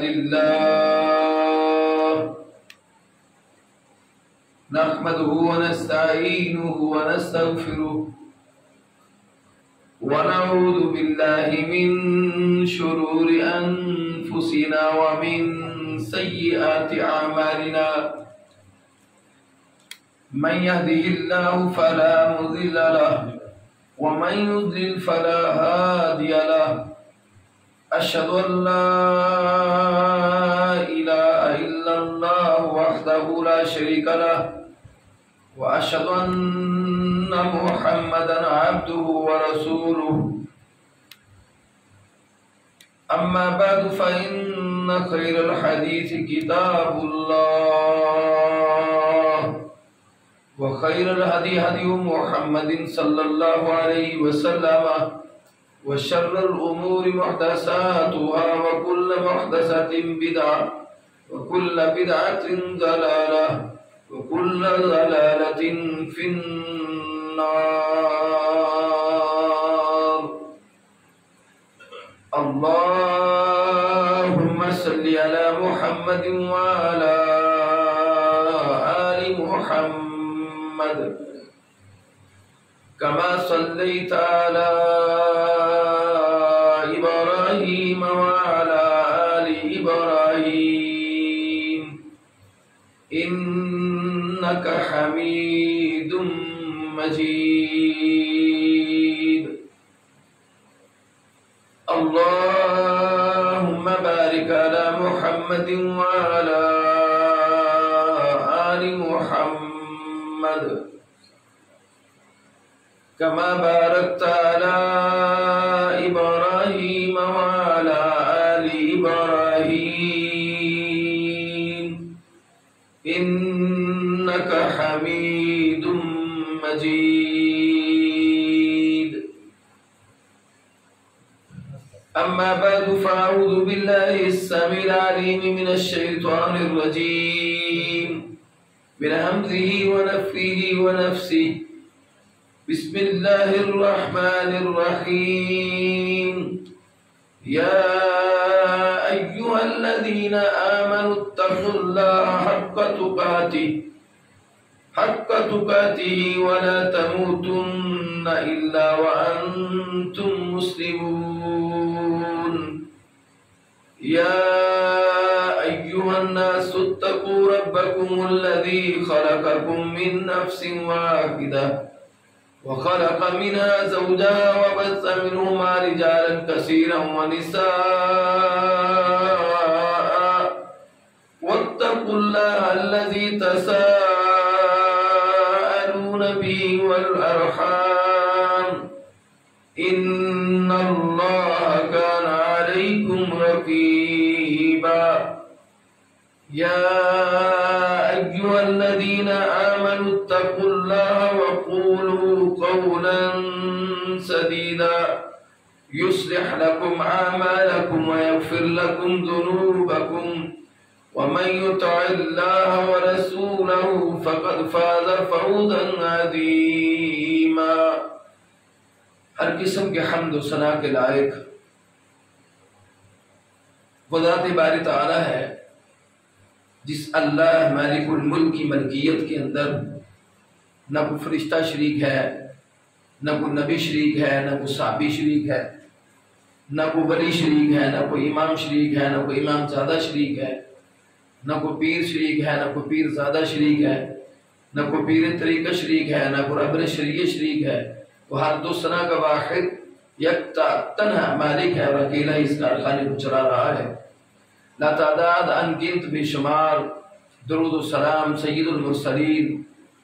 لله نحمده ونستعينه ونستغفره ونعوذ بالله من شرور أنفسنا ومن سيئات أعمالنا من يهده الله فلا مضل له ومن يضلل فلا هادي له أشهد أن لا إله إلا الله وحده لا شريك له وأشهد أن محمدا عبده ورسوله أما بعد فإن خير الحديث كتاب الله وخير الهدي هدي محمد صلى الله عليه وسلم وشر الأمور محدثاتها وكل محدثة بدعة وكل بدعة ضلالة وكل ضلالة في النار. اللهم صل على محمد وعلى آل محمد كما صليت على إبراهيم وعلى آل إبراهيم إنك حميد مجيد. اللهم بارك على محمد وعلى آل محمد كما باركت على إبراهيم وعلى آل إبراهيم إنك حميد مجيد. أما بعد فأعوذ بالله السميع العليم من الشيطان الرجيم من همزه ونفخه ونفسه. بسم الله الرحمن الرحيم. يا أيها الذين آمنوا اتقوا الله حق تقاته ولا تموتن إلا وأنتم مسلمون. يا أيها الناس اتقوا ربكم الذي خلقكم من نفس واحدة وخلق منها زوجها وبث منهما رجالا كثيرا ونساء واتقوا الله الذي تساءلون به والأرحام إن الله كان عليكم رقيبا. يا أيها الذين آمنوا اتقوا الله وقولوا قولا سديدا يصلح لكم أعمالكم ويغفر لكم ذنوبكم ومن يطع الله ورسوله فقد فاز فوزا عظيما. ہر قسم کے حمد و ثنا کے لائق وہ ذات باری تعالی ہے جس اللہ مالک الملک کی ملکیت کے اندر نہ کوئی فرشتہ شریک ہے، نہ کوئی نبی شریک ہے، نہ کوئی صحابی شریک ہے، نہ کوئی ولی شریک ہے، نہ کوئی امام شریک ہے، نہ کوئی امام زادہ شریک ہے، نہ کوئی پیر شریک ہے، نہ کوئی پیر زادہ شریک ہے، نہ کوئی پیر طریقہ شریک ہے، نہ کوئی رہبر شریعہ شریک ہے. وہ ہر دو ثنا کا واحد یکتا تنہا مالک ہے اور اکیلا اس کارخانے کو چلا رہا ہے. لا تعداد ان گنت بے شمار درود و سلام سید المرسلین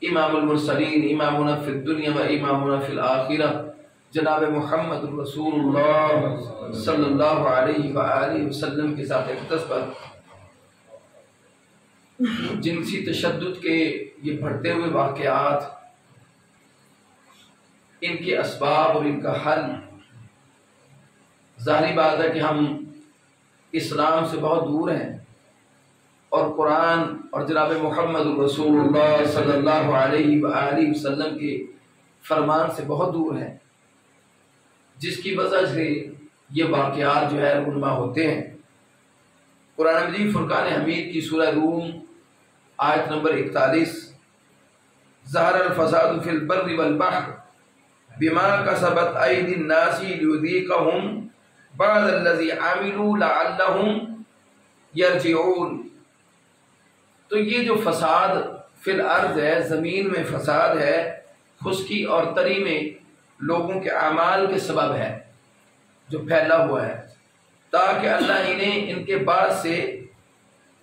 امام المرسلین امامنا فی الدنیا و امامنا فی الآخرہ جناب محمد رسول اللہ صلی اللہ علیہ وآلہ وسلم کے ساتھ اقتص پر جنسی تشدد کے یہ بڑھتے ہوئے واقعات، ان کے اسباب اور ان کا حل، ظاہری بات ہے کہ ہم اسلام سے بہت دور ہیں اور قرآن اور جناب محمد رسول اللہ صلی اللہ علیہ وآلہ وسلم کے فرمان سے بہت دور ہیں، جس کی وجہ سے یہ واقعات جو ہے رونما ہوتے ہیں. قرآن مجید فرقان حمید کی سورہ روم آیت نمبر 41، ظہر الفساد فی البر والبحر بما کسبت ایدی الناس لیذیقہم بعض الذی عملوا لعلہم یرجعون۔ تو یہ جو فساد فی الارض ہے، زمین میں فساد ہے، خشکی اور تری میں لوگوں کے اعمال کے سبب ہے جو پھیلا ہوا ہے، تاکہ اللہ انہیں ان کے بعد سے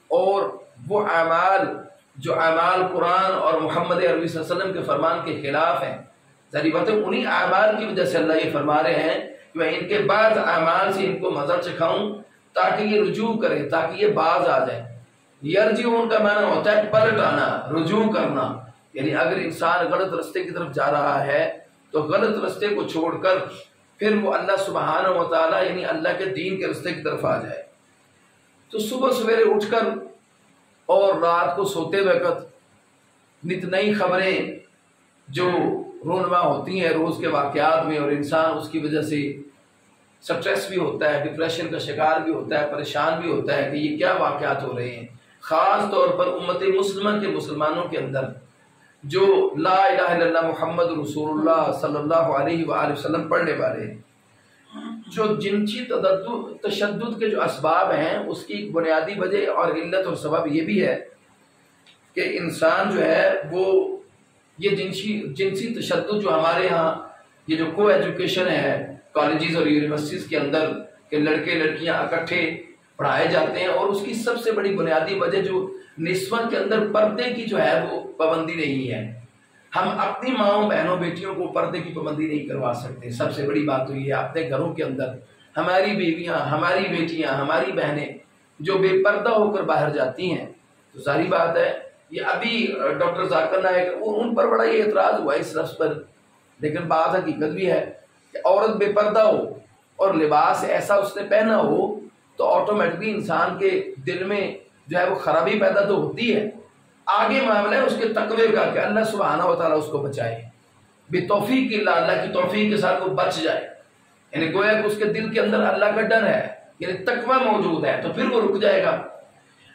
اور وہ اعمال جو اعمال قرآن اور محمد عربی صلی اللہ علیہ وسلم کے فرمان کے خلاف ہیں، ظاہری بات ہے انہی اعمال کی وجہ سے اللہ یہ فرما رہے ہیں کہ میں ان کے بعد اعمال سے ان کو مزہ چکھاؤں تاکہ یہ رجوع کرے، تاکہ یہ باز آ جائے۔ یرجعون کا معنی ہوتا ہے پلٹ آنا، رجوع کرنا، یعنی اگر انسان غلط رستے کی طرف جا رہا ہے تو غلط رستے کو چھوڑ کر پھر وہ اللہ سبحانہ و تعالیٰ یعنی اللہ کے دین کے رستے کی طرف آ جائے۔ تو صبح سویرے اٹھ کر اور رات کو سوتے وقت نت نئی خبریں جو رونما ہوتی ہیں روز کے واقعات میں، اور انسان اس کی وجہ سے سٹریس بھی ہوتا ہے، ڈپریشن کا شکار بھی ہوتا ہے، پریشان بھی ہوتا ہے کہ یہ کیا واقعات ہو رہے ہیں۔ خاص طور پر امت مسلمہ کے مسلمانوں کے اندر جو لا الہ الا اللہ محمد رسول اللہ صلی اللہ علیہ وآلہ وسلم پڑھنے والے ہیں، جو جنسی تشدد کے جو اسباب ہیں اس کی بنیادی وجہ اور علت اور سبب یہ بھی ہے کہ انسان جو ہے وہ یہ جنسی تشدد جو ہمارے ہاں یہ جو کو ایجوکیشن ہے کالجز اور یونیورسٹیز کے اندر کہ لڑکے لڑکیاں اکٹھے پڑھائے جاتے ہیں، اور اس کی سب سے بڑی بنیادی وجہ جو نسواں کے اندر پردے کی جو ہے وہ پابندی نہیں ہے۔ ہم اپنی ماؤں بہنوں بیٹیوں کو پردے کی پابندی نہیں کروا سکتے۔ سب سے بڑی بات تو یہ ہے اپنے گھروں کے اندر ہماری بیویاں، ہماری بیٹیاں، ہماری بہنیں جو بے پردہ ہو کر باہر جاتی ہیں، تو ظاہری بات ہے یہ ابھی ڈاکٹر ذاکر نائک ان پر بڑا یہ اعتراض ہوا اس لفظ پر، لیکن بات حقیقت بھی ہے کہ عورت بے پردہ ہو اور لباس ایسا اس نے پہنا ہو تو آٹومیٹکلی انسان کے دل میں جو ہے وہ خرابی پیدا تو ہوتی ہے۔ آگے معاملہ ہے اس کے تقوی کا کہ اللہ سبحانہ و تعالیٰ اس کو بچائے، بتوفیق اللہ، اللہ کی توفیق کے ساتھ وہ بچ جائے، یعنی گویا کہ اس کے دل کے اندر اللہ کا ڈر ہے، یعنی تقوی موجود ہے تو پھر وہ رک جائے گا،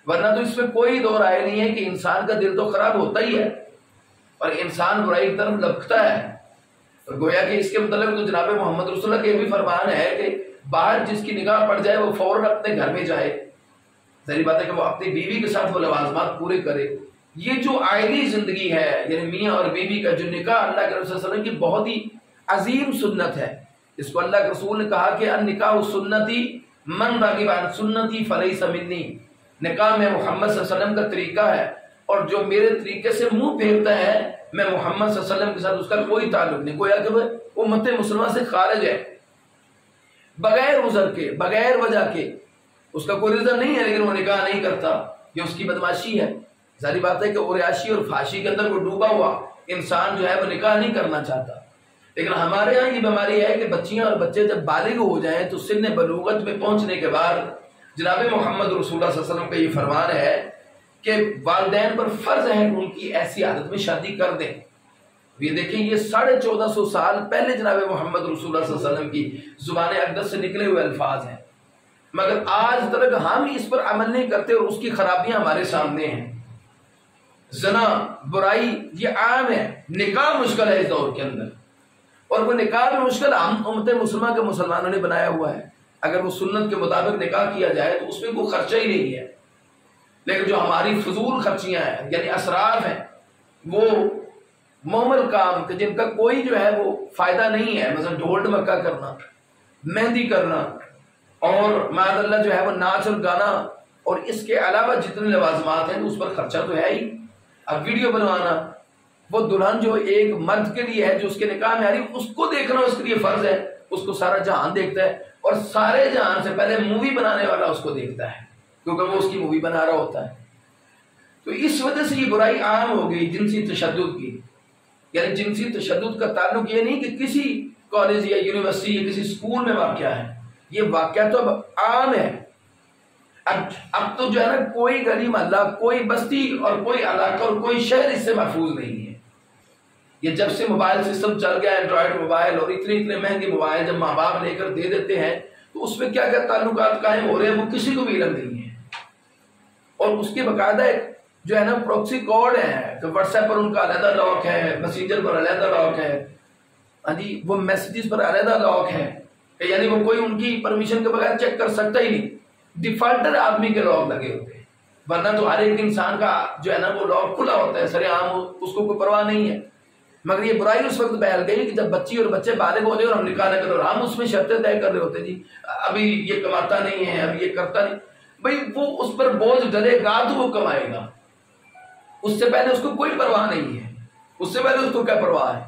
ورنہ تو اس میں کوئی دو رائے نہیں ہے کہ انسان کا دل تو خراب ہوتا ہی ہے اور انسان برائی کی طرف لپکتا ہے۔ اور گویا کہ اس کے متعلق تو جناب محمد رسول اللہ کے بھی فرمان ہے کہ باہر جس کی نگاہ پڑ جائے وہ فوراً اپنے گھر میں جائے، ظاہری بات ہے کہ وہ اپنی بیوی کے ساتھ وہ لوازمات پورے کرے۔ یہ جو آئلی زندگی ہے یعنی میاں اور بیوی کا جو نکاح اللہ کے رسول صلی اللہ علیہ وسلم کی بہت ہی عظیم سنت ہے، اس کو اللہ کے رسول نے کہا کہ النکاح سنتی من راغب عن سنتی فلیس منی، نکاح میں محمد صلی اللہ علیہ وسلم کا طریقہ ہے اور جو میرے طریقے سے منہ پھیرتا ہے میں محمد صلی اللہ علیہ وسلم کے ساتھ اس کا کوئی تعلق نہیں، گویا کہ وہ امت مسلمہ سے خارج ہے، بغیر عذر کے، بغیر وجہ کے، اس کا کوئی ریزن نہیں ہے لیکن وہ نکاح نہیں کرتا، یہ اس کی بدماشی ہے۔ ظاہری بات ہے کہ اوریاشی اور فحاشی کے اندر وہ ڈوبا ہوا انسان جو ہے وہ نکاح نہیں کرنا چاہتا، لیکن ہمارے ہاں یہ بیماری ہے کہ بچیاں اور بچے جب بالغ ہو جائیں تو سن بلوغت میں پہنچنے کے بعد جناب محمد رسول اللہ صلی اللہ علیہ وسلم کا یہ فرمان ہے کہ والدین پر فرض ہے کہ ان کی ایسی حالت میں شادی کر دیں۔ یہ دیکھیں یہ 1450 سال پہلے جناب محمد رسول اللہ صلی اللہ علیہ وسلم کی زبان اقدس سے نکلے ہوئے الفاظ ہیں، مگر آج تک ہم اس پر عمل نہیں کرتے اور اس کی خرابیاں ہمارے سامنے ہیں۔ زنا، برائی یہ عام ہے، نکاح مشکل ہے اس دور کے اندر، اور وہ نکاح بھی مشکل ہم امت مسلمہ کے مسلمانوں نے بنایا ہوا ہے۔ اگر وہ سنت کے مطابق نکاح کیا جائے تو اس میں کوئی خرچہ ہی نہیں ہے، لیکن جو ہماری فضول خرچیاں ہیں یعنی اسراف ہیں وہ معمل کام کہ جن کا کوئی جو ہے وہ فائدہ نہیں ہے، مثلا ڈھول ڈمکا کرنا، مہندی کرنا اور معاذ اللہ جو ہے وہ ناچ اور گانا اور اس کے علاوہ جتنے لوازمات ہیں اس پر خرچہ تو ہے ہی۔ اب ویڈیو بنوانا، وہ دلہن جو ایک مرد کے لیے ہے جو اس کے نکاح میں آ رہی اس کو دیکھنا اس کے لیے فرض ہے، اس کو سارا جہان دیکھتا ہے اور سارے جہان سے پہلے مووی بنانے والا اس کو دیکھتا ہے کیونکہ وہ اس کی مووی بنا رہا ہوتا ہے۔ تو اس وجہ سے یہ برائی عام ہو گئی جنسی تشدد کی، یعنی جنسی تشدد کا تعلق یہ نہیں کہ کسی کالج یا یونیورسٹی یا کسی اسکول میں واقعہ ہے، یہ واقعہ تو اب عام ہے۔ اب تو جو ہے نا کوئی گلی محلہ، کوئی بستی اور کوئی علاقہ اور کوئی شہر اس سے محفوظ نہیں ہے۔ یہ جب سے موبائل سسٹم چل گیا، اینڈرائڈ موبائل اور اتنے مہنگے موبائل جب ماں باپ لے کر دے دیتے ہیں تو اس میں کیا کیا تعلقات قائم ہو رہے ہیں وہ کسی کو بھی علم نہیں ہے۔ اور اس کے باقاعدہ جو ہے نا پروکسی کوڈ ہے کہ واٹس ایپ پر ان کا علیحدہ لاک ہے، میسنجر پر علیحدہ لاک ہے، ہاں جی وہ میسیجز پر علیحدہ لاک ہے، یعنی وہ کوئی ان کی پرمیشن کے بغیر چیک کر سکتا ہی نہیں. ڈیفالٹر آدمی کے لاک لگے ہوتے ہیں، ورنہ تو ہر ایک انسان کا جو ہے نا وہ لاک کھلا ہوتا ہے سر عام، اس کو کوئی پرواہ نہیں ہے. مگر یہ برائی اس وقت پھیل گئی کہ جب بچی اور بچے بالغ ہوتے اور ہم نکاح نہ کرو، ہم اس میں شرطیں طے کر رہے ہوتے جی ابھی یہ کماتا نہیں ہے، ابھی یہ کرتا نہیں. بھئی وہ اس پر بوجھ ڈلے گا تو وہ کمائے گا، اس سے پہلے اس کو کوئی پرواہ نہیں ہے. اس سے پہلے اس کو کیا پرواہ ہے؟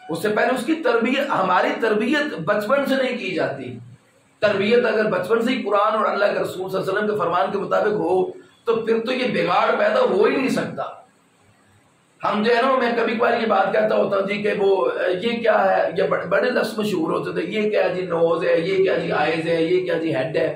اس سے پہلے اس کی تربیت، ہماری تربیت بچپن سے نہیں کی جاتی. تربیت اگر بچپن سے ہی قرآن اور اللہ کے رسول صلی اللہ علیہ وسلم کے فرمان کے مطابق ہو تو پھر تو یہ بگاڑ پیدا ہو ہی نہیں سکتا. ہم جو ہے نا، میں کبھی کبھار یہ بات کہتا ہوتا ہوں جی کہ وہ یہ کیا ہے، یہ بڑے لفظ مشہور ہوتے تھے، یہ کیا جی نوز ہے، یہ کیا جی آئز ہے، یہ کیا جی ہیڈ ہے،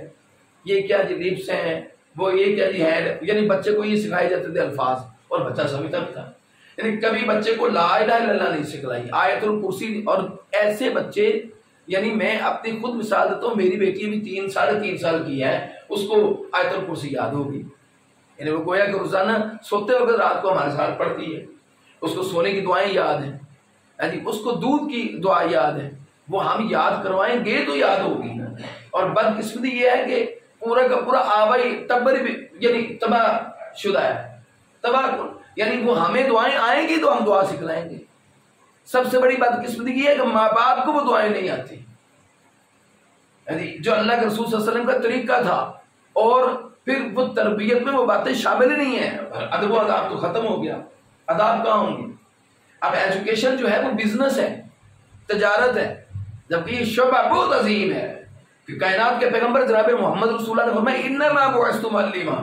یہ کیا جی لپس ہیں، وہ یہ کیا جی ہیڈ، یعنی بچے کو یہ سکھائے جاتے تھے الفاظ اور بچہ سمجھتا بھی تھا. یعنی کبھی بچے کو لا الہ الا اللہ نہیں سکھلائی، آیت الکرسی. اور ایسے بچے، یعنی میں اپنی خود مثال دیتا ہوں، میری بیٹی بھی 3 سال کی ہے، اس کو آیت الکرسی یاد ہوگی. یعنی وہ گویا کہ روزانہ سوتے وقت رات کو ہمارے ساتھ پڑھتی ہے، اس کو سونے کی دعائیں یاد ہیں، یعنی اس کو دودھ کی دعا یاد ہے. وہ ہم یاد کروائیں گے تو یاد ہوگی. اور بدقسمتی یہ ہے کہ پورا کا پورا آبائی تبر بھی یعنی تباہ شدہ ہے، تباہ، یعنی وہ ہمیں دعائیں آئیں گی تو ہم دعا سکھلائیں گے. سب سے بڑی بدقسمتی یہ ہے کہ ماں باپ کو وہ دعائیں نہیں آتی، یعنی جو اللہ کے رسول صلی اللہ علیہ وسلم کا طریقہ تھا، اور پھر وہ تربیت میں وہ باتیں شامل ہی نہیں ہیں. ادب و آداب تو ختم ہو گیا، آداب کہاں ہوں گے؟ اب ایجوکیشن جو ہے وہ بزنس ہے، تجارت ہے، جبکہ یہ شعبہ بہت عظیم ہے کہ کائنات کے پیغمبر جناب محمد رسول اللہ نے فرمایا انما بعثت معلما،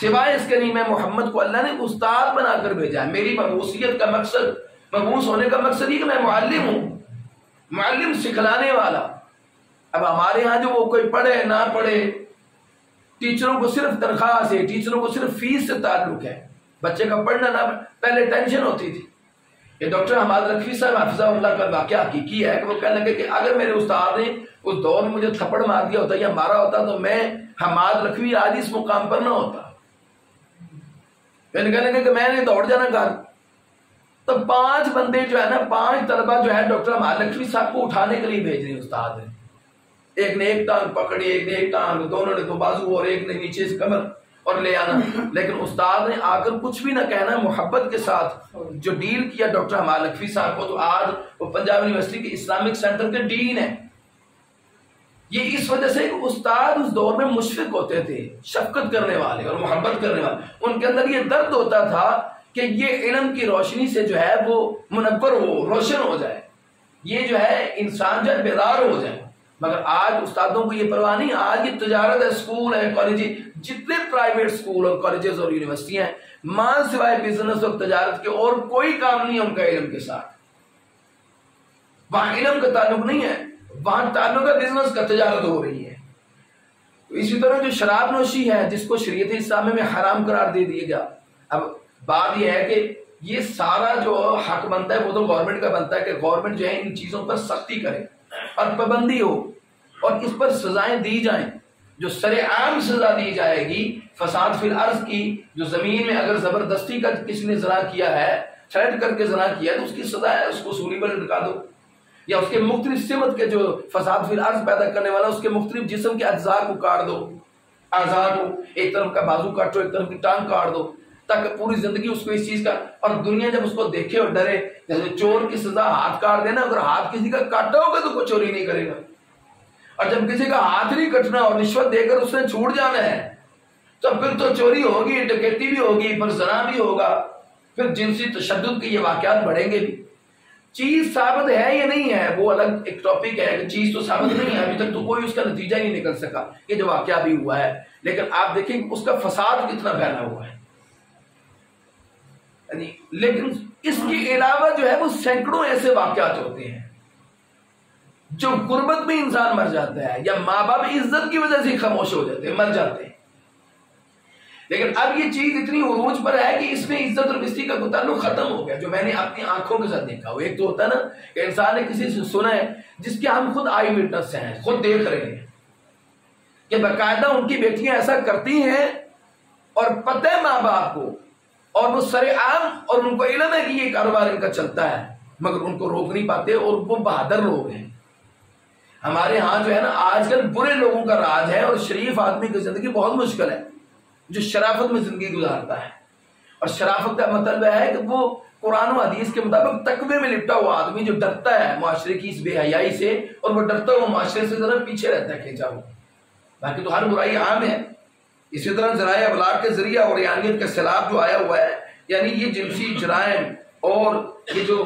سوائے اس کے نہیں میں محمد کو اللہ نے استاد بنا کر بھیجا ہے. میری مبعوثیت کا مقصد، مبعوث ہونے کا مقصد یہ کہ میں معلم ہوں، معلم سکھلانے والا. اب ہمارے ہاں جو وہ کوئی پڑھے نہ پڑھے، ٹیچروں کو صرف تنخواہ سے، ٹیچروں کو صرف فیس سے تعلق ہے، بچے کا پڑھنا نہ پہلے ٹینشن ہوتی تھی. یہ ڈاکٹر حماد لکھوی صاحب حافظہ اللہ کا واقعہ حقیقی ہے کہ وہ کہنے لگے کہ اگر میرے استاد نے اس دور میں مجھے تھپڑ مار دیا ہوتا یا مارا ہوتا تو میں حماد لکھوی آج اس مقام پر نہ ہوتا. کہنے لگے کہ میں نے دوڑ جانا گھر. تو 5 بندے جو ہے نا، 5 طلبہ جو ہے ڈاکٹر حماد لکھوی صاحب کو اٹھانے کے لیے بھیج رہے استاد نے. ایک نے ایک ٹانگ پکڑی، ایک نے ایک ٹانگ، دونوں نے 2 بازو، اور ایک نے نیچے سے کمر اور لے آنا. لیکن استاد نے آ کر کچھ بھی نہ کہنا، محبت کے ساتھ جو ڈیل کیا ڈاکٹر حماد لکھوی صاحب کو، تو آج وہ پنجاب یونیورسٹی کے اسلامک سینٹر کے ڈین ہیں. یہ اس وجہ سے کہ استاد اس دور میں مشفق ہوتے تھے، شفقت کرنے والے اور محبت کرنے والے. ان کے اندر یہ درد ہوتا تھا کہ یہ علم کی روشنی سے جو ہے وہ منور ہو، روشن ہو جائے، یہ جو ہے انسان جو ہے بیدار ہو جائے. مگر آج استادوں کو یہ پرواہ نہیں. آج یہ تجارت ہے، اسکول ہے، کالج، جتنے پرائیویٹ اسکول اور کالجز اور یونیورسٹی ہیں، ماں سوائے بزنس اور تجارت کے اور کوئی کام نہیں ہے ان کا علم کے ساتھ. وہاں علم کا تعلق نہیں ہے، وہاں تعلق ہے بزنس کا، تجارت ہو رہی ہے. اسی طرح جو شراب نوشی ہے جس کو شریعت اسلامیہ میں حرام قرار دے دیا گیا. اب بات یہ ہے کہ یہ سارا جو حق بنتا ہے وہ تو گورنمنٹ کا بنتا ہے کہ گورنمنٹ جو ہے ان چیزوں پر سختی کرے اور پابندی ہو اور اس پر سزائیں دی جائیں. جو سر عام سزا دی جائے گی فساد فی الارض کی، جو زمین میں اگر زبردستی کا کسی نے زنا کیا ہے، تھریٹ کر کے زنا کیا ہے، تو اس کی سزا ہے اس کو سولی پر لٹکا دو، یا اس کے مختلف سمت کے جو فساد فی الارض پیدا کرنے والا اس کے مختلف جسم کے اجزاء کو کاٹ دو، اعضاء کو، ایک طرف کا بازو کاٹو، ایک طرف کی ٹانگ کاٹ دو، تاکہ پوری زندگی اس کو اس چیز کا، اور دنیا جب اس کو دیکھے اور ڈرے. جیسے چور کی سزا ہاتھ کاٹ دینا، اگر ہاتھ کسی کا کاٹا ہوگا تو کوئی چوری نہیں کرے گا. اور جب کسی کا ہاتھ نہیں کٹنا اور رشوت دے کر اس نے چھوٹ جانا ہے تو پھر تو چوری ہوگی، ڈکیتی بھی ہوگی، پھر زنا بھی ہوگا، پھر جنسی تشدد کے یہ واقعات بڑھیں گے بھی. چیز ثابت ہے یا نہیں ہے وہ الگ ایک ٹاپک ہے کہ چیز تو ثابت نہیں ہے، ابھی تک تو کوئی اس کا نتیجہ نہیں نکل سکا یہ جو واقعہ بھی ہوا ہے. لیکن آپ دیکھیں اس کا فساد کتنا پھیلا ہوا ہے. لیکن اس کے علاوہ جو ہے وہ سینکڑوں ایسے واقعات ہوتے ہیں جو غربت میں انسان مر جاتا ہے یا ماں باپ عزت کی وجہ سے خاموش ہو جاتے ہیں، مر جاتے ہیں. لیکن اب یہ چیز اتنی عروج پر ہے کہ اس میں عزت اور بستی کا تعلق ختم ہو گیا، جو میں نے اپنی آنکھوں کے ساتھ دیکھا ہو. ایک تو ہوتا ہے نا کہ انسان نے کسی سے سنا ہے جس کے ہم خود آئی وٹنس ہیں، خود دیکھ رہے ہیں کہ باقاعدہ ان کی بیٹیاں ایسا کرتی ہیں اور پتہ ہے ماں باپ کو، اور وہ سر عام اور ان کو علم ہے کہ یہ کاروبار ان کا چلتا ہے، مگر ان کو روک نہیں پاتے، اور وہ بہادر لوگ ہیں۔ ہمارے ہاں جو ہے نا آج کل برے لوگوں کا راج ہے، اور شریف آدمی کی زندگی بہت مشکل ہے جو شرافت میں زندگی گزارتا ہے۔ اور شرافت کا مطلب ہے کہ وہ قرآن و حدیث کے مطابق تقوی میں لپٹا ہوا آدمی جو ڈرتا ہے معاشرے کی اس بے حیائی سے، اور وہ ڈرتا ہوا معاشرے سے ذرا پیچھے رہتا ہے کھینچا ہوا۔ باقی تو ہر برائی عام ہے۔ اسی طرح ذرائع ابلاغ کے ذریعہ اور یعنیت کا سیلاب جو آیا ہوا ہے، یعنی یہ جنسی جرائم اور یہ جو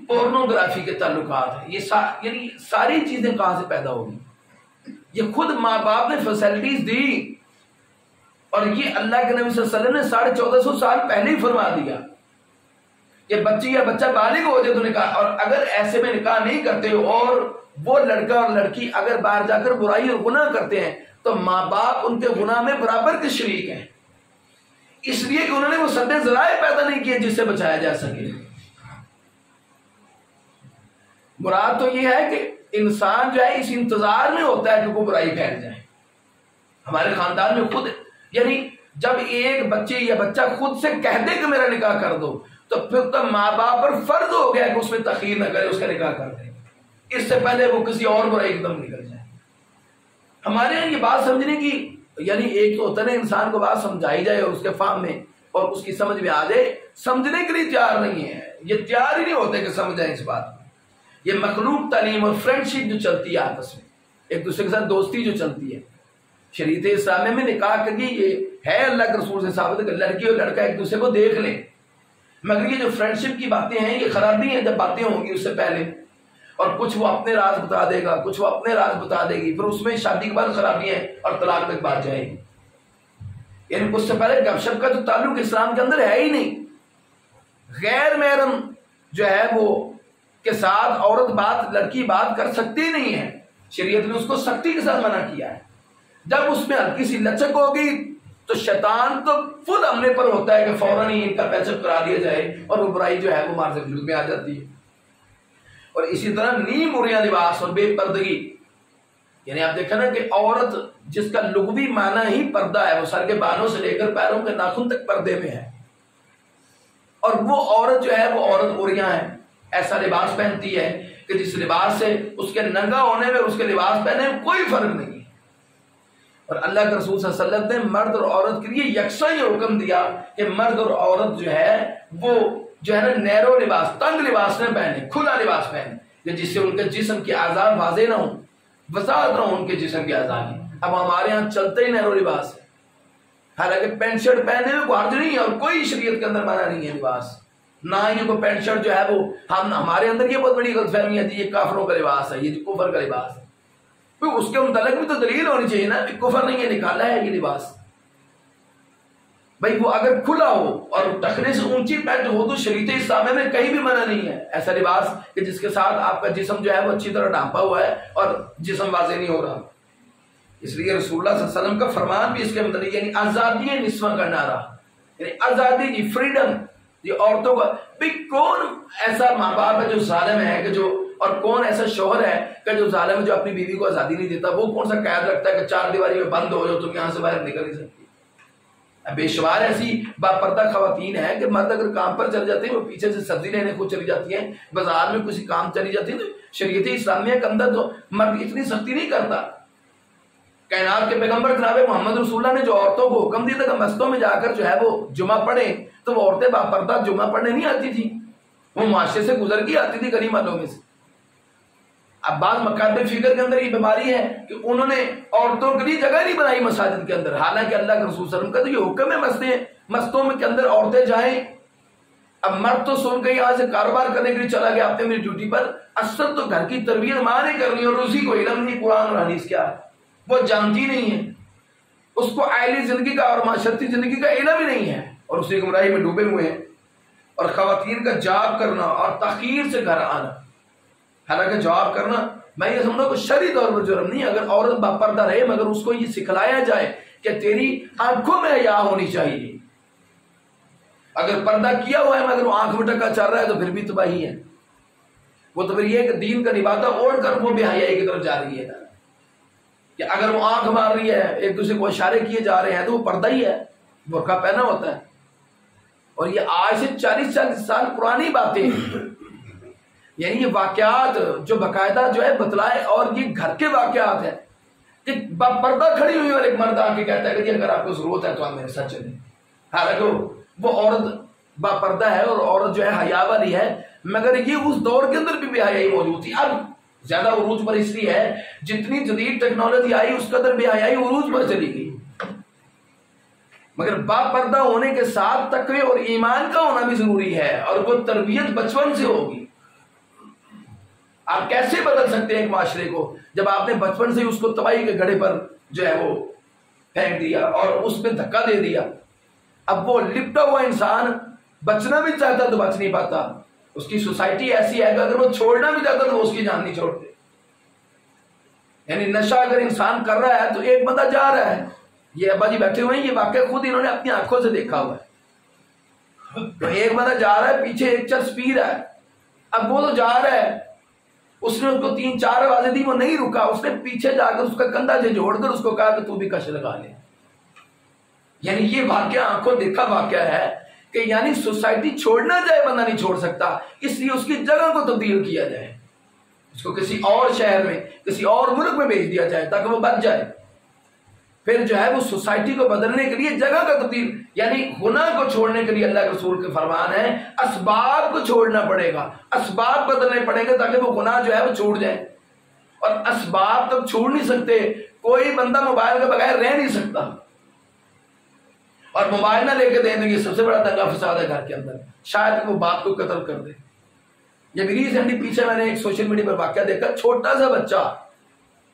پورنوگرافی کے تعلقات ہیں، یہ یعنی ساری چیزیں کہاں سے پیدا ہوگی؟ یہ خود ماں باپ نے فیسلٹیز دی، اور یہ اللہ کے نبی صلی اللہ علیہ وسلم نے 1450 سال پہلے ہی فرما دیا کہ بچی یا بچہ بالغ ہو جائے تو نکاح، اور اگر ایسے میں نکاح نہیں کرتے اور وہ لڑکا اور لڑکی اگر باہر جا کر برائی اور گناہ کرتے ہیں تو ماں باپ ان کے گناہ میں برابر کے شریک ہیں، اس لیے کہ انہوں نے وہ سدے ذرائع پیدا نہیں کیے جس سے بچایا جا سکے۔ مراد تو یہ ہے کہ انسان جو ہے اس انتظار میں ہوتا ہے کہ کوئی برائی پھیل جائے۔ ہمارے خاندان میں خود یعنی جب ایک بچے یا بچہ خود سے کہہ دے کہ میرا نکاح کر دو تو پھر تو ماں باپ پر فرض ہو گیا کہ اس میں تاخیر نہ کرے، اس کا نکاح کر دے، اس سے پہلے وہ کسی اور برائی ایک دم نکل جائے۔ ہمارے یہاں یہ بات سمجھنے کی یعنی ایک تو ہوتا ہے انسان کو بات سمجھائی جائے اور اس کے فہم میں اور اس کی سمجھ میں آ جائے، سمجھنے کے لیے تیار نہیں ہے، یہ تیار ہی نہیں ہوتے کہ سمجھیں اس بات میں۔ یہ مخلوق تعلیم اور فرینڈشپ جو چلتی ہے آپس میں، ایک دوسرے کے ساتھ دوستی جو چلتی ہے، شریعت اسلامیہ میں نکاح کی یہ ہے اللہ کے رسول سے ثابت ہے کہ لڑکی اور لڑکا ایک دوسرے کو دیکھ لیں، مگر یہ جو فرینڈشپ کی باتیں ہیں یہ خرابی ہیں جب باتیں ہوں گی اس سے پہلے، اور کچھ وہ اپنے راز بتا دے گا، کچھ وہ اپنے راز بتا دے گی، پھر اس میں شادی کے بعد خرابیاں اور طلاق تک بات جائے گی۔ یعنی اس سے پہلے گپ شپ کا جو تعلق اسلام کے اندر ہے ہی نہیں۔ غیر محرم جو ہے وہ کے ساتھ عورت لڑکی بات کر سکتی نہیں ہے، شریعت نے اس کو سختی کے ساتھ منع کیا ہے۔ جب اس میں ہلکی سی لچک ہوگی تو شیطان تو فل حملے پر ہوتا ہے کہ فوراً ہی ان کا پیچ کرا دیا جائے، اور وہ برائی جو ہے وہ مارز وجود میں آ جاتی ہے۔ اور اسی طرح نیم عریاں لباس اور بے پردگی، یعنی آپ دیکھیں نا کہ عورت جس کا لغوی معنی ہی پردہ ہے، وہ سر کے بالوں سے لے کر پیروں کے ناخن تک پردے میں ہے، اور وہ عورت جو ہے وہ عورت عریاں ہے، ایسا لباس پہنتی ہے کہ جس لباس سے اس کے ننگا ہونے میں اس کے لباس پہنے میں کوئی فرق نہیں ہے۔ اور اللہ کے رسول صلی اللہ علیہ وسلم نے مرد اور عورت کے لیے یکساں یہ حکم دیا کہ مرد اور عورت جو ہے وہ جو ہے نا نیرو لباس، تنگ لباس نہ پہنے، کھلا لباس پہنے جس سے ان کے جسم کے اعضاء واضح نہ ہوں، وضاحت نہ ہو ان کے جسم کے اعضاء کی۔ اب ہمارے ہاں چلتے ہی نیرو لباس ہے، حالانکہ پینٹ شرٹ پہننے میں کوئی حرج نہیں ہے، اور کوئی شریعت کے اندر منع نہیں ہے لباس، نہ یہ کوئی پینٹ شرٹ جو ہے وہ ہمارے اندر یہ بہت بڑی غلط فہمی ہے یہ کافروں کا لباس ہے، یہ کفر کا لباس ہے۔ اس کے متعلق بھی تو دلیل ہونی چاہیے نا کہ کفر نہیں ہے، نکالا ہے یہ لباس۔ بھائی وہ اگر کھلا ہو اور ٹخنے سے اونچی پینٹ ہو تو شریعت اسلامیہ میں کہیں بھی منع نہیں ہے ایسا لباس کہ جس کے ساتھ آپ کا جسم جو ہے وہ اچھی طرح ڈھانپا ہوا ہے اور جسم واضح نہیں ہو رہا۔ اس لیے رسول اللہ صلی اللہ علیہ وسلم کا فرمان بھی اس کے متعلق یعنی آزادی نسواں کا نعرہ، یعنی آزادی کی فریڈم، یہ عورتوں کا بھی کون ایسا ماں باپ ہے جو ظالم ہے کہ جو، اور کون ایسا شوہر ہے کہ جو ظالم ہے جو اپنی بیوی کو آزادی نہیں دیتا، وہ کون سا قید رکھتا ہے کہ 4 دیواری میں بند ہو جاؤ تم یہاں سے باہر نکل نہیں سکتی۔ بے شمار ایسی باپردہ خواتین ہیں کہ مرد اگر کام پر چل جاتے ہیں وہ پیچھے سے سبزی لینے خود چلی جاتی ہیں، بازار میں کسی کام چلی جاتی ہیں، تو شریعت اسلامیہ کے اندر تو مرد اتنی سختی نہیں کرتا۔ کائنات کے پیغمبر جناب محمد رسول اللہ نے جو عورتوں کو حکم دیا تھا کہ مسجدوں میں جا کر جو ہے وہ جمعہ پڑھیں، تو وہ عورتیں باپردہ جمعہ پڑھنے نہیں آتی تھی، وہ معاشرے سے گزر کے آتی تھی غریب محلوں میں سے۔ اب بعض مکاتب فکر کے اندر یہ بیماری ہے کہ انہوں نے عورتوں کے لیے جگہ نہیں بنائی مساجد کے اندر، حالانکہ اللہ کے رسول صلی اللہ علیہ وسلم کا تو یہ حکم ہے مسجدوں میں کے اندر عورتیں جائیں۔ اب مرد تو سن کے یہاں سے کاروبار کرنے کے لیے چلا گیا اپنے میری ڈیوٹی پر، اصل تو گھر کی تربیت ماں نے کرنی، اور اسی کو علم نہیں قرآن اور حدیث کیا ہے وہ جانتی نہیں ہے، اس کو عائلی زندگی کا اور معاشرتی زندگی کا علم ہی نہیں ہے، اور اسی گمراہی میں ڈوبے ہوئے ہیں۔ اور خواتین کا جاب کرنا اور تاخیر سے گھر آنا، حالانکہ جواب کرنا میں یہ سمجھتا ہوں کہ شرعی طور پر جرم نہیں، اگر عورت باپردہ رہے مگر اس کو یہ سکھلایا جائے کہ تیری آنکھوں میں حیا ہونی چاہیے، اگر پردہ کیا ہوا ہے مگر وہ آنکھ میں ٹکا چل رہا ہے تو پھر بھی تباہی ہے، وہ تو پھر یہ کہ دین کا لبادہ اوڑھ کر وہ بے حیائی کی طرف جا رہی ہے کہ اگر وہ آنکھ مار رہی ہے ایک دوسرے کو اشارے کیے جا رہے ہیں تو وہ پردہ ہی ہے، برقع پہنا ہوتا ہے. اور یہ آج سے 40 سال پرانی باتیں ہیں. یعنی یہ واقعات جو باقاعدہ جو ہے بتلائے، اور یہ گھر کے واقعات ہیں کہ پردہ کھڑی ہوئی اور ایک مرد آ کے کہتا ہے کہ اگر آپ کو ضرورت ہے تو آپ میرے ساتھ چلیں. حالانکہ وہ عورت با پردہ ہے اور عورت جو ہے حیا والی ہے، مگر یہ اس دور کے اندر بھی بے حیائی موجود تھی. اب زیادہ عروج پر اس لیے ہے جتنی جدید ٹیکنالوجی آئی اس قدر بے حیائی عروج پر چلی گئی. مگر با پردہ ہونے کے ساتھ تقوی اور ایمان کا ہونا بھی ضروری ہے، اور وہ تربیت بچپن سے ہوگی. آپ کیسے بدل سکتے ہیں ایک معاشرے کو جب آپ نے بچپن سے اس کو تباہی کے گڑھے پر جو ہے وہ پھینک دیا اور اس پہ دھکا دے دیا. اب وہ لپٹا ہوا انسان بچنا بھی چاہتا تو بچ نہیں پاتا. اس کی سوسائٹی ایسی ہے کہ اگر وہ چھوڑنا بھی چاہتا تو وہ اس کی جان نہیں چھوڑتے. یعنی نشہ اگر انسان کر رہا ہے تو ایک بندہ جا رہا ہے، یہ ابا جی بیٹھے ہوئے ہیں، یہ واقعہ خود انہوں نے اپنی آنکھوں سے دیکھا ہوا ہے. تو ایک بندہ جا رہا ہے، پیچھے ایک چرس پی رہا ہے. اب وہ تو جا رہا ہے، اس نے اس کو 3-4 آوازیں دی، وہ نہیں رکا. اس نے پیچھے جا کر اس کا کندھا جھوڑ کر اس کو کہا کہ تو بھی کش لگا لے. یعنی یہ واقعہ آنکھوں دیکھا واقعہ ہے کہ یعنی سوسائٹی چھوڑنا چاہے بندہ نہیں چھوڑ سکتا، اس لیے اس کی جگہ کو تبدیل کیا جائے، اس کو کسی اور شہر میں کسی اور ملک میں بھیج دیا جائے تاکہ وہ بچ جائے. پھر جو ہے وہ سوسائٹی کو بدلنے کے لیے جگہ کا تبدیل، یعنی گناہ کو چھوڑنے کے لیے اللہ کے رسول کے فرمان ہے اسباب کو چھوڑنا پڑے گا، اسباب بدلنے پڑیں گے تاکہ وہ گناہ جو ہے وہ چھوڑ جائے. اور اسباب تک چھوڑ نہیں سکتے. کوئی بندہ موبائل کے بغیر رہ نہیں سکتا، اور موبائل نہ لے کے دیں گے سب سے بڑا دنگا فساد ہے گھر کے اندر. شاید وہ باپ کو قتل کر دے. یہ بھی ریسنٹلی پیچھے میں نے ایک سوشل میڈیا پر واقعہ دیکھا، چھوٹا سا بچہ،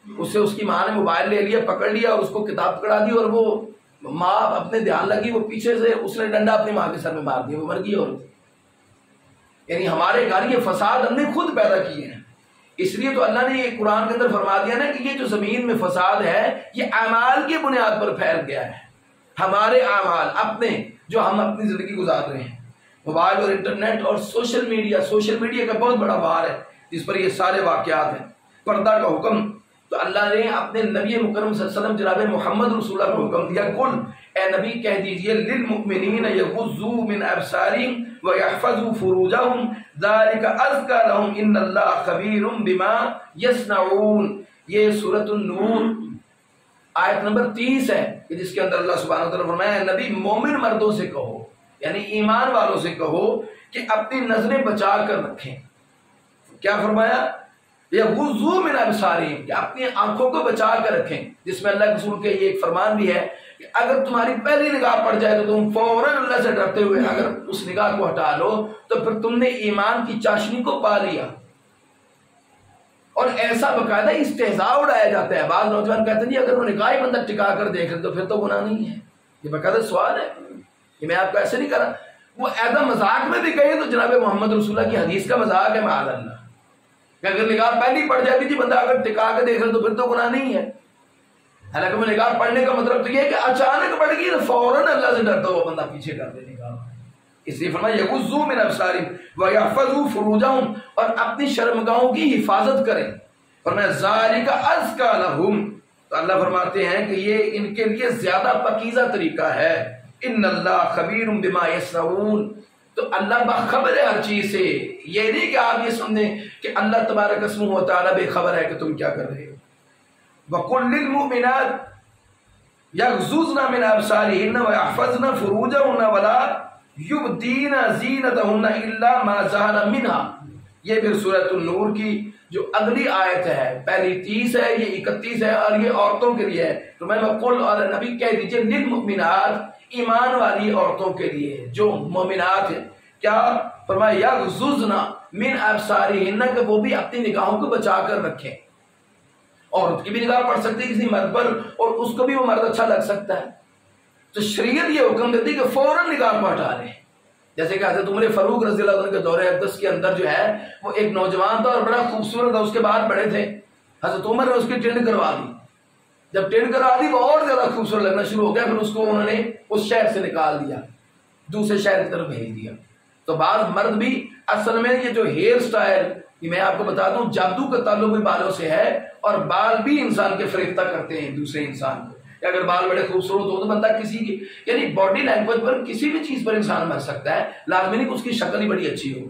اس سے اس کی ماں نے موبائل لے لیا، پکڑ لیا اور اس کو کتاب پکڑا دی، اور وہ ماں اپنے دھیان لگی، وہ پیچھے سے اس نے ڈنڈا اپنی ماں کے سر میں مار دیا، وہ مر گئی. اور یعنی ہمارے گھر یہ فساد ہم نے خود پیدا کیے ہیں. اس لیے تو اللہ نے یہ قرآن کے اندر فرما دیا نا کہ یہ جو زمین میں فساد ہے یہ اعمال کی بنیاد پر پھیل گیا ہے. ہمارے اعمال اپنے جو ہم اپنی زندگی گزار رہے ہیں، موبائل اور انٹرنیٹ اور سوشل میڈیا کا بہت بڑا وار ہے جس پر یہ سارے واقعات ہیں. پردہ کا حکم تو اللہ نے اپنے نبی مکرم صلی اللہ علیہ وسلم جناب محمد رسول اللہ کو حکم دیا، کل اے نبی کہہ دیجئے للمؤمنین یغضوا من ابصارہم ویحفظوا فروجہم ذلک ازکی لہم ان اللہ خبیر بما یصنعون. یہ سورۃ النور آیت نمبر 30 ہے کہ جس کے اندر اللہ سبحانہ وتعالی فرمایا نبی مومن مردوں سے کہو، یعنی ایمان والوں سے کہو کہ اپنی نظریں بچا کر رکھیں. کیا فرمایا؟ یغضوا من ابصارہم، کہ اپنی آنکھوں کو بچا کر رکھیں، جس میں اللہ کے رسول کے یہ ایک فرمان بھی ہے کہ اگر تمہاری پہلی نگاہ پڑ جائے تو تم فوراً اللہ سے ڈرتے ہوئے اگر اس نگاہ کو ہٹا لو تو پھر تم نے ایمان کی چاشنی کو پا لیا. اور ایسا باقاعدہ استہزاء اڑایا جاتا ہے. بعض نوجوان کہتے ہیں جی اگر وہ نگاہ ہی بندہ ٹکا کر دیکھ لے تو پھر تو گناہ نہیں ہے. یہ باقاعدہ سوال ہے، یہ میں آپ کو ایسے نہیں کر رہا. وہ ایسا مذاق میں بھی کہیں تو جناب محمد رسول اللہ کی حدیث کا مذاق ہے معاذ اللہ، کہ اگر نگاہ پہلی پڑ جاتی جی بندہ اگر ٹکا کے دیکھ لے تو پھر تو گناہ نہیں ہے. حالانکہ وہ نگاہ پڑھنے کا مطلب تو یہ ہے کہ اچانک پڑ گئی تو فوراً اللہ سے ڈرتا ہوا بندہ پیچھے کر دے نگاہ. اس لیے فرمایا یغضوا من ابصارہم ویحفظوا فروجہم، اور اپنی شرمگاہوں کی حفاظت کریں. فرمایا ذالک ازکی لہم، تو اللہ فرماتے ہیں کہ یہ ان کے لیے زیادہ پاکیزہ طریقہ ہے. ان اللہ خبیر بما یصنعون، تو اللہ باخبر ہے ہر چیز سے. یہ نہیں کہ آپ یہ سمجھیں کہ اللہ تبارک اسمہ و تعالی بے خبر ہے کہ تم کیا کر رہے ہو. وَقُلْ لِلْمُؤْمِنَاتِ يَغْضُضْنَ مِنْ أَبْصَارِهِنَّ وَيَحْفَظْنَ فُرُوجَهُنَّ وَلَا يُبْدِينَ زِينَتَهُنَّ إِلَّا مَا ظَهَرَ مِنْهَا. یہ پھر سورۃ النور کی جو اگلی آیت ہے، پہلی 30 ہے، یہ 31 ہے، اور یہ عورتوں کے لیے ہے. تو میں قل اور نبی کہہ دیجئے للمؤمنات، ایمان والی عورتوں کے لیے جو مومنات ہیں. کیا فرمایا؟ یغضضن من ابصارہن، کہ وہ بھی اپنی نگاہوں کو بچا کر رکھیں. عورت کی بھی نگاہ پڑ سکتی ہے کسی مرد پر اور اس کو بھی وہ مرد اچھا لگ سکتا ہے. تو شریعت یہ حکم دیتی کہ فوراً نگاہ کو ہٹا لیں. جیسے کہ حضرت عمر فاروق رضی اللہ عنہ کے دور اقدس کے اندر جو ہے وہ ایک نوجوان تھا اور بڑا خوبصورت تھا، اس کے بال بڑے تھے. حضرت عمر نے اس کی ٹینڈ کروا دی. جب ٹینڈ کروا دی وہ اور زیادہ خوبصورت لگنا شروع ہو گیا. پھر اس کو انہوں نے اس شہر سے نکال دیا، دوسرے شہر کی طرف بھیج دیا. تو بعض مرد بھی اصل میں یہ جو ہیئر سٹائل، یہ میں آپ کو بتا دوں جادو کا تعلق بھی بالوں سے ہے، اور بال بھی انسان کے فریفتہ کرتے ہیں دوسرے انسان کو. کہ اگر بال بڑے خوبصورت ہو تو بندہ کسی کی یعنی باڈی لینگویج پر کسی بھی چیز پر انسان مر سکتا ہے، لازمی نہیں کہ اس کی شکل ہی بڑی اچھی ہو،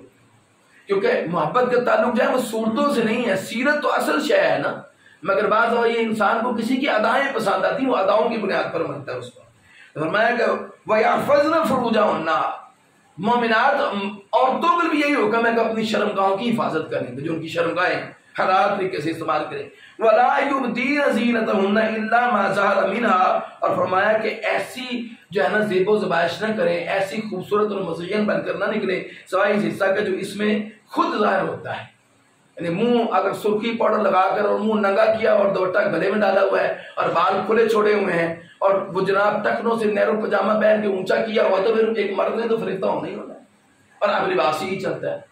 کیونکہ محبت کا تعلق جو ہے وہ صورتوں سے نہیں ہے، سیرت تو اصل شے ہے نا، مگر بعض اور یہ انسان کو کسی کی ادائیں پسند آتی ہیں، وہ اداؤں کی بنیاد پر مرتا ہے اس کو۔ فرمایا کہ وَيَحْفَظْنَ فُرُوجَهُنَّ، مومنات عورتوں پر بھی یہی حکم ہے کہ اپنی شرمگاہوں کی حفاظت کریں، جو ان کی شرمگاہیں حلال طریقے سے استعمال کریں۔ وَلَا يُبْدِينَ زِينَتَهُنَّ إِلَّا مَا ظَهَرَ مِنْهَا، اور فرمایا کہ ایسی جو ہے نا زیب و زبائش نہ کریں، ایسی خوبصورت اور مزین بن کر نہ نکلے سوائے اس حصہ کا جو اس میں خود ظاہر ہوتا ہے، یعنی منہ اگر سرخی پاؤڈر لگا کر اور منہ ننگا کیا اور دوپٹہ گلے میں ڈالا ہوا ہے اور بال کھلے چھوڑے ہوئے ہیں اور وہ جناب ٹخنوں سے نیرو پجامہ پہن کے اونچا کیا ہوا، تو پھر ایک مرد نے تو فرشتہ ہونا ہی ہونا ہے، اور اب لباس ہی چلتا ہے۔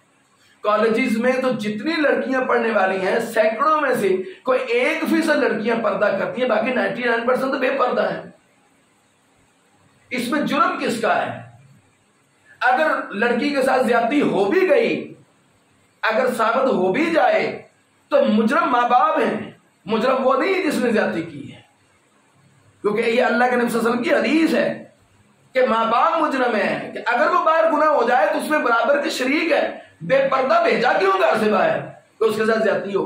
کالجز میں تو جتنی لڑکیاں پڑھنے والی ہیں سینکڑوں میں سے کوئی 1% لڑکیاں پردہ کرتی ہیں، باقی 99% تو بے پردہ ہیں۔ اس میں جرم کس کا ہے؟ اگر لڑکی کے ساتھ زیادتی ہو بھی گئی، اگر ثابت ہو بھی جائے تو مجرم ماں باپ ہیں، مجرم وہ نہیں جس نے زیادتی کی ہے، کیونکہ یہ اللہ کے نبی صلی اللہ علیہ وسلم کی حدیث ہے کہ ماں باپ مجرم ہیں، کہ اگر وہ باہر گناہ ہو جائے تو اس میں برابر کے شریک ہے، بے پردہ بھیجا کیوں گھر سے باہر کہ اس کے ساتھ زیادتی ہو،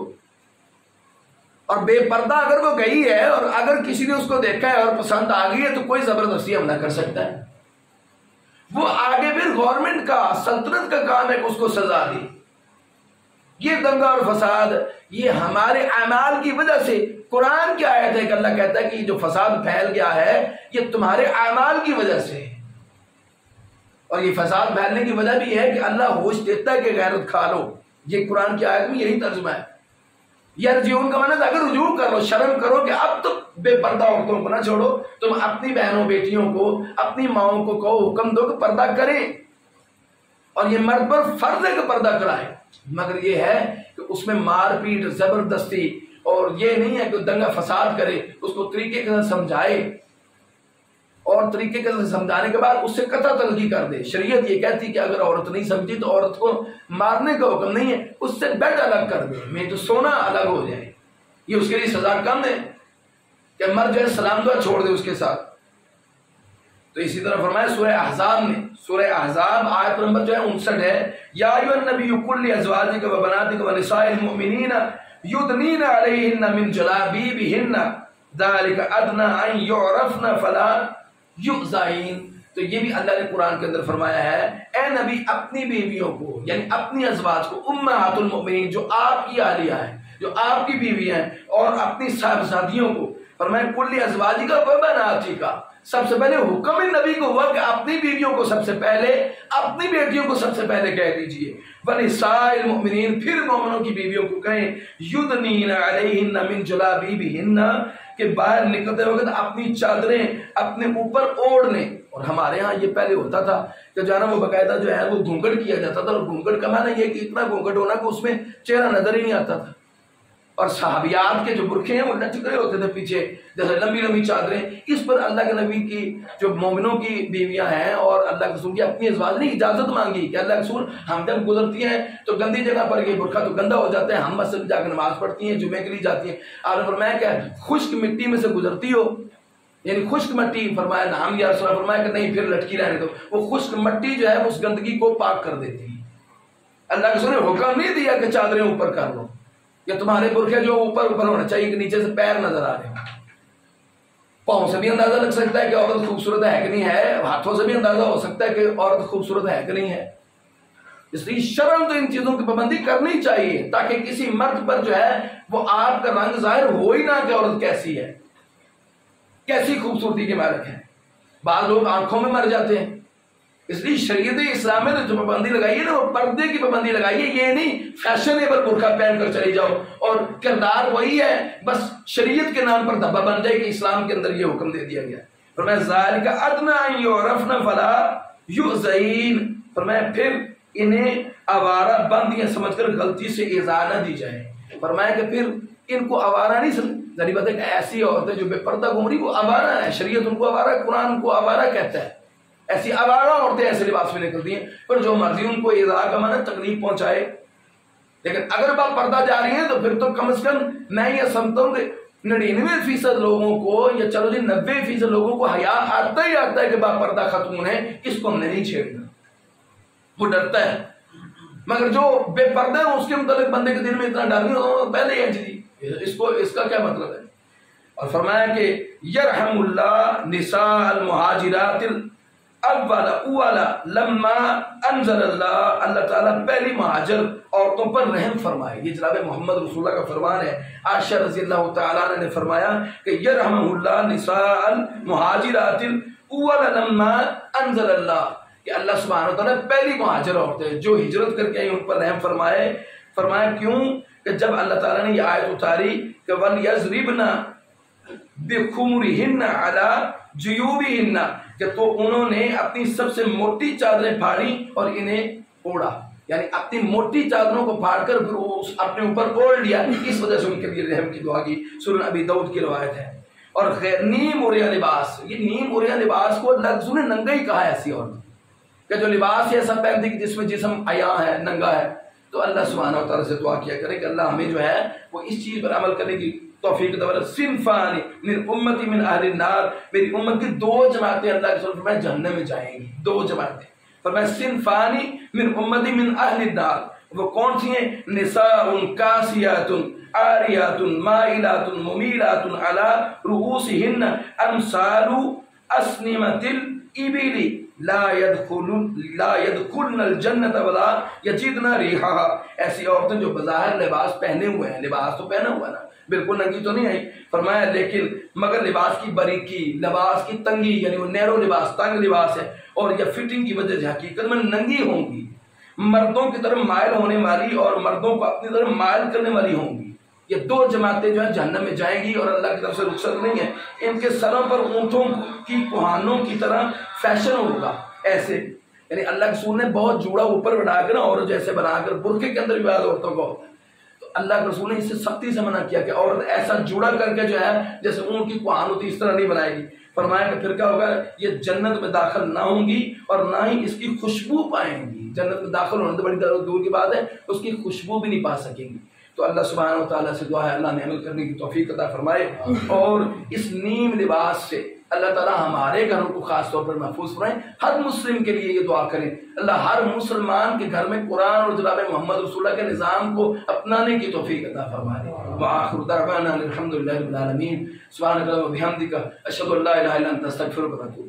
اور بے پردہ اگر وہ گئی ہے اور اگر کسی نے اس کو دیکھا ہے اور پسند آ گئی ہے تو کوئی زبردستی حملہ کر سکتا ہے، وہ آگے پھر گورنمنٹ کا سلطنت کا کام ہے کہ اس کو سزا دی۔ یہ دنگا اور فساد یہ ہمارے اعمال کی وجہ سے، قرآن کی آیت ہے کہ اللہ کہتا ہے کہ جو فساد پھیل گیا ہے یہ تمہارے اعمال کی وجہ سے، اور یہ فساد پھیلنے کی وجہ بھی ہے کہ اللہ ہوش دیتا ہے کہ غیرت کھا لو، یہ قرآن کی آیت میں یہی ترجمہ ہے۔ یرجعون کا معنی اگر رجوع کرو، شرم کرو کہ اب تو بے پردہ عورتوں کو نہ چھوڑو، تم اپنی بہنوں بیٹیوں کو اپنی ماؤں کو کہو، حکم دو کہ پردہ کریں، اور یہ مرد پر فرض ہے کہ پردہ کرائے، مگر یہ ہے کہ اس میں مار پیٹ زبردستی اور یہ نہیں ہے کہ دنگا فساد کرے، اس کو طریقے کے سمجھائے اور طریقے کے سمجھانے کے بعد اس سے قطع تلخی کر دے۔ شریعت یہ کہتی کہ اگر عورت نہیں سمجھی تو عورت کو مارنے کا حکم نہیں ہے، اس سے بیڈ الگ کر دے، میں تو سونا الگ ہو جائے، یہ اس کے لیے سزا کم ہے کہ مرد جو ہے سلام دعا چھوڑ دے اس کے ساتھ۔ تو اسی طرح فرمایا سورہ احزاب میں، سورہ احزاب آیت نمبر جو ہے 59 ہے، یا ایھا النبی قل لازواجک و بناتک و نساء المؤمنین یدنین علیہن من جلابیبہن ذلک ادنی ان یعرفن فلا یؤذین۔ تو یہ بھی اللہ نے قرآن کے اندر فرمایا ہے، اے نبی اپنی بیویوں کو یعنی اپنی ازواج کو، امہات المؤمنین جو آپ کی اہلیہ ہیں، جو آپ کی بیوی ہیں، اور اپنی صاحبزادیوں کو فرمایا کل ازواجک و بناتک، سب سے پہلے حکم نبی کو ہوا کہ اپنی بیویوں کو سب سے پہلے، اپنی بیٹیوں کو سب سے پہلے کہہ دیجئے، وَنِسَاءِ الْمُؤْمِنِينَ پھر مومنوں کی بیویوں کو کہیں یُدْنِینَ عَلَیہن مِن جَلَابِیبِہن کہ باہر نکلتے وقت اپنی چادریں اپنے اوپر اوڑھ لیں۔ اور ہمارے ہاں یہ پہلے ہوتا تھا کہ جو ہے نا وہ باقاعدہ جو ہے وہ گھونگھٹ کیا جاتا تھا، اور گھونگھٹ کا معنی یہ کہ اتنا گھونگھٹ ہونا کہ اس میں چہرہ نظر ہی نہیں آتا تھا، اور صحابیات کے جو برقعے ہیں وہ لٹک رہے ہوتے تھے پیچھے جیسے لمبی لمبی چادریں۔ اس پر اللہ کے نبی کی جو مومنوں کی بیویاں ہیں اور اللہ کے رسول کی اپنی ازواج نے اجازت مانگی کہ اللہ کے رسول ہم جب گزرتی ہیں تو گندی جگہ پر یہ برقع تو گندا ہو جاتا ہے، ہم مسجد میں جا کے نماز پڑھتی ہیں، جمعے کے لیے جاتی ہیں، آپ نے فرمایا کہ خشک مٹی میں سے گزرتی ہو، یعنی خشک مٹی، فرمایا نام یا رسول اللہ، فرمایا کہ نہیں پھر لٹکی رہنے دو، وہ خشک مٹی جو ہے اس گندگی کو پاک کر دیتی ہے۔ اللہ کے رسول نے حکم نہیں دیا کہ چادریں اوپر کر لو، کہ تمہارے برقعے جو اوپر ہونا چاہیے کہ نیچے سے پیر نظر آ رہے ہیں۔ پاؤں سے بھی اندازہ لگ سکتا ہے کہ عورت خوبصورت ہے کہ نہیں ہے، ہاتھوں سے بھی اندازہ ہو سکتا ہے کہ عورت خوبصورت ہے کہ نہیں ہے۔ اس لیے شرم تو ان چیزوں کی پابندی کرنی چاہیے تاکہ کسی مرد پر جو ہے وہ آپ کا رنگ ظاہر ہو ہی نہ کہ عورت کیسی ہے، کیسی خوبصورتی کے مالک ہے۔ بعض لوگ آنکھوں میں مر جاتے ہیں، اس لیے شریعت اسلام میں جو پابندی لگائی ہے نا وہ پردے کی پابندی لگائی ہے، یہ نہیں فیشنیبل برقع پہن کر چلی جاؤ اور کردار وہی ہے، بس شریعت کے نام پر دھبا بن جائے کہ اسلام کے اندر یہ حکم دے دیا گیا۔ فرمایا ذالک ادنی ان یعرفن فلا یؤذین، فرمایا پھر انہیں آوارہ بندیاں سمجھ کر غلطی سے ایذا نہ دی جائے۔ فرمایا کہ پھر ان کو آوارہ نہیں سمجھ، ظاہر بات ہے کہ ایسی عورتیں جو بے پردہ گھوم رہی وہ آوارہ ہے، شریعت ان کو آوارہ، قرآن ان کو آوارہ کہتا ہے۔ ایسی آوارہ عورتیں ایسے لباس میں نکلتی ہیں پر جو مرضی ان کو ایذا کا معنی تکلیف پہنچائے، لیکن اگر باپ پردہ جا رہی ہیں تو پھر تو کم از کم میں یہ سمجھتا ہوں کہ 99% لوگوں کو یا چلو جی 90% لوگوں کو حیا آتا ہی آتا ہے کہ با پردہ خاتون ہے، اس کو ہم نے نہیں چھیڑنا، وہ ڈرتا ہے۔ مگر جو بے پردہ ہے اس کے متعلق بندے کے دل میں اتنا ڈر نہیں ہوتا، پہلے ہی جی اس کا کیا مطلب ہے؟ اور فرمایا کہ یرحم اللہ نساء المہاجرات اولا لما انزل اللہ، اللہ تعالیٰ پہلی مہاجر عورتوں پر رحم فرمائے۔ یہ جناب محمد رسول اللہ کا فرمان ہے۔ عائشہ رضی اللہ تعالیٰ نے فرمایا کہ یرحم اللہ نساء المہاجرات اولا لما انزل اللہ، کہ اللہ سبحانہ وتعالیٰ پہلی مہاجر عورتیں جو ہجرت کر کے آئی ان پر رحم فرمائے۔ فرمایا کیوں؟ کہ جب اللہ تعالیٰ نے یہ آیت اتاری کہ وَلْيَضْرِبْنَ بِخُمُرِهِنَّ عَلَى جُيُوبِهِنَّ، کہ تو انہوں نے اپنی سب سے موٹی چادریں پھاڑی اور انہیں اوڑا، یعنی اپنی موٹی چادروں کو پھاڑ کر پھر وہ اپنے اوپر اوڑھ لیا، اس وجہ سے ان کے لیے رحم کی دعا کی۔ سنن ابی داؤد کی روایت ہے۔ اور نیم اوریا لباس، یہ نیم اوریا لباس کو لفظ نے ننگا ہی کہا ہے ایسی عورت کہ جو لباس ایسا پہنتی کہ جس میں جسم عیاں ہے، ننگا ہے۔ تو اللہ سبحانہ و تعالیٰ سے دعا کیا کرے کہ اللہ ہمیں جو ہے وہ اس چیز پر عمل کرنے کی توفیق دے۔ صنفان من امتی من اہل النار، میری امت کی 2 جماعتیں اللہ کے رسول فرمایا جہنم میں جائیں گی، 2 جماعتیں۔ فرمایا صنفان من امتی من اہل النار، وہ کون سی ہیں؟ نساء کاسیات عاریات مائلات ممیلات علی رؤوسہن امثال اسنمۃ الابل لا يدخلن الجنت ولا یجدن ریحها، ایسی عورتیں جو بظاہر لباس پہنے ہوئے ہیں، لباس تو پہنا ہوا نا، بالکل ننگی تو نہیں آئی، فرمایا لیکن مگر لباس کی باریکی، لباس کی تنگی، یعنی وہ نیرو لباس، تنگ لباس ہے، اور یا فٹنگ کی وجہ سے حقیقت میں ننگی ہوں گی، مردوں کی طرف مائل ہونے والی اور مردوں کو اپنی طرف مائل کرنے والی ہوں گی۔ یہ 2 جماعتیں جو ہیں جہنم میں جائیں گی اور اللہ کی طرف سے رخصت نہیں ہے۔ ان کے سروں پر اونٹوں کی کوہانوں کی طرح فیشن ہوگا، ایسے یعنی اللہ کے رسول نے بہت جوڑا اوپر بنا کر اور جیسے بنا کر برقعے کے اندر بھی بعض عورتوں کو، تو اللہ کے رسول نے اس سے سختی سے منع کیا کہ عورت ایسا جوڑا کر کے جو ہے جیسے اونٹ کی کوہان ہوتی اس طرح نہیں بنائے گی۔ فرمایا کہ پھر کیا ہوگا، یہ جنت میں داخل نہ ہوں گی اور نہ ہی اس کی خوشبو پائیں گی۔ جنت میں داخل ہونے تو بڑی دور کی بات ہے، اس کی خوشبو بھی نہیں پا سکیں گی۔ تو اللہ سبحانہ و تعالیٰ سے دعا ہے اللہ نے عمل کرنے کی توفیق عطا فرمائے، اور اس نیم لباس سے اللہ تعالیٰ ہمارے گھروں کو خاص طور پر محفوظ فرمائے۔ ہر مسلم کے لیے یہ دعا کریں، اللہ ہر مسلمان کے گھر میں قرآن اور جناب محمد رسول اللہ کے نظام کو اپنانے کی توفیق عطا فرمائے۔ وآخر دعوانا الحمد للہ رب العالمین، سبحانک اللہم و بحمدک، اشہد ان لا الہ الا انت، استغفرک و اتوب۔